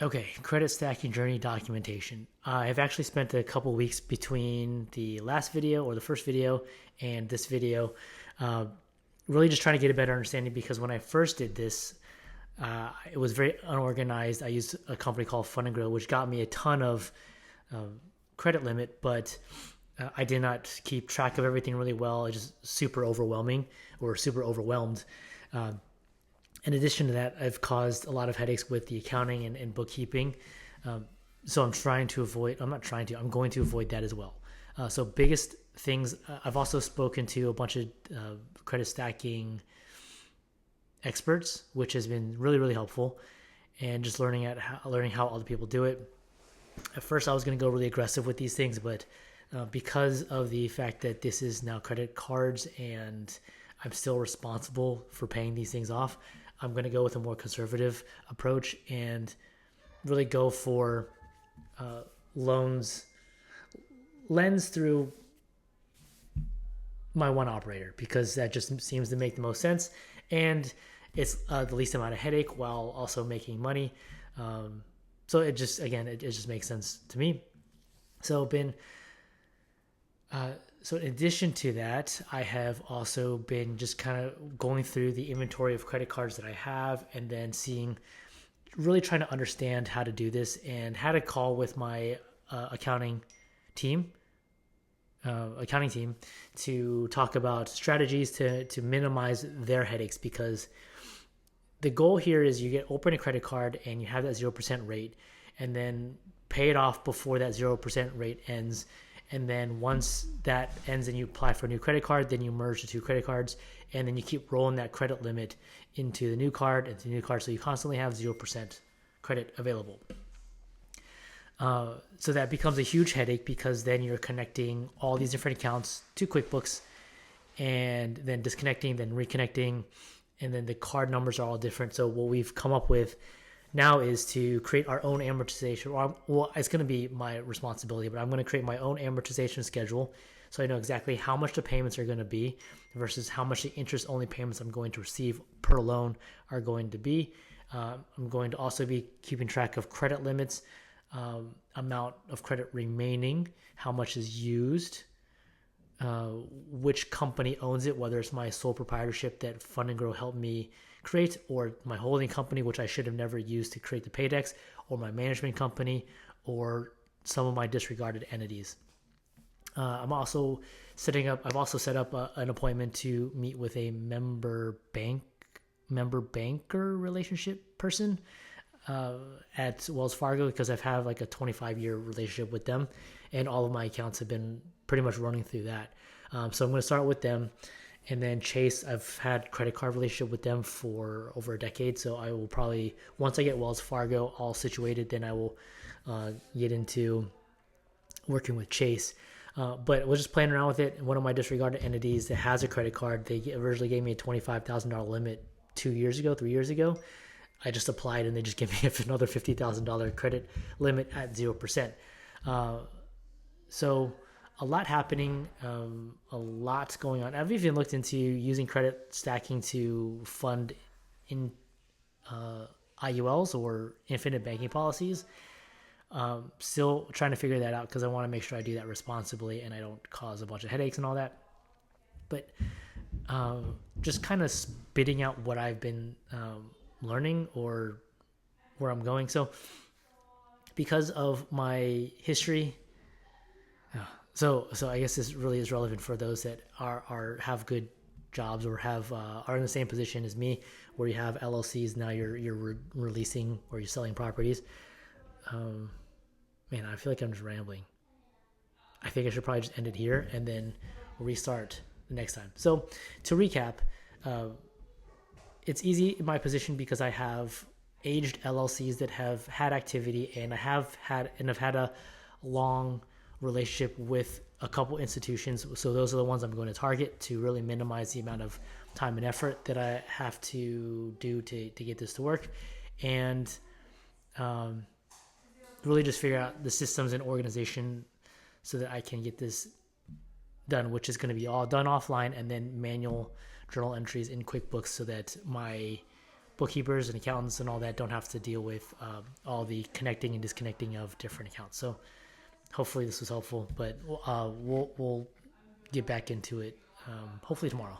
Okay, credit stacking journey documentation. I've actually spent a couple weeks between the last video or the first video and this video, uh, really just trying to get a better understanding because when I first did this, it was very unorganized. I used a company called Fund and Grow, which got me a ton of credit limit, but I did not keep track of everything really well. It's just super overwhelming or super overwhelmed. Uh, in addition to that, I've caused a lot of headaches with the accounting and bookkeeping. Um, so I'm going to avoid that as well. So biggest things, I've also spoken to a bunch of credit stacking experts, which has been really, really helpful. And just learning how other people do it. At first, I was going to go really aggressive with these things, but because of the fact that this is now credit cards and I'm still responsible for paying these things off, I'm going to go with a more conservative approach and really go for loans lens through my one operator because that just seems to make the most sense and it's the least amount of headache while also making money. So it just makes sense to me. So so in addition to that, I have also been just kind of going through the inventory of credit cards that I have and then really trying to understand how to do this and how to call with my accounting team to talk about strategies to minimize their headaches because the goal here is you open a credit card and you have that 0% rate and then pay it off before that 0% rate ends. And then once that ends and you apply for a new credit card, then you merge the two credit cards and then you keep rolling that credit limit into the new card. So you constantly have 0% credit available. So that becomes a huge headache because then you're connecting all these different accounts to QuickBooks and then disconnecting, then reconnecting, and then the card numbers are all different. So what we've come up with now is to create our own amortization. Well, it's going to be my responsibility, but I'm going to create my own amortization schedule so I know exactly how much the payments are going to be versus how much the interest-only payments I'm going to receive per loan are going to be. I'm going to also be keeping track of credit limits, amount of credit remaining, how much is used, which company owns it, whether it's my sole proprietorship that Fund and Grow helped me create, or my holding company, which I should have never used to create the Paydex, or my management company, or some of my disregarded entities. I've also set up an appointment to meet with a member banker relationship person at Wells Fargo because I've had like a 25-year relationship with them, and all of my accounts have been pretty much running through that. So I'm going to start with them. And then Chase, I've had credit card relationship with them for over a decade. So I will probably, once I get Wells Fargo all situated, then I will get into working with Chase. But we're just playing around with it. One of my disregarded entities that has a credit card, they originally gave me a $25,000 limit 3 years ago. I just applied and they just gave me another $50,000 credit limit at 0%. So a lot happening, a lot going on. I've even looked into using credit stacking to fund in IULs or infinite banking policies. Still trying to figure that out because I want to make sure I do that responsibly and I don't cause a bunch of headaches and all that. But just kind of spitting out what I've been learning or where I'm going. So because of my history, so I guess this really is relevant for those that have good jobs or are in the same position as me, where you have LLCs now. You're releasing or you're selling properties. Man, I feel like I'm just rambling. I think I should probably just end it here and then restart the next time. So to recap, it's easy in my position because I have aged LLCs that have had activity, and I've had a long relationship with a couple institutions. So those are the ones I'm going to target to really minimize the amount of time and effort that I have to do to get this to work. And really just figure out the systems and organization so that I can get this done, which is going to be all done offline and then manual journal entries in QuickBooks so that my bookkeepers and accountants and all that don't have to deal with all the connecting and disconnecting of different accounts. So hopefully this was helpful, but we'll get back into it hopefully tomorrow.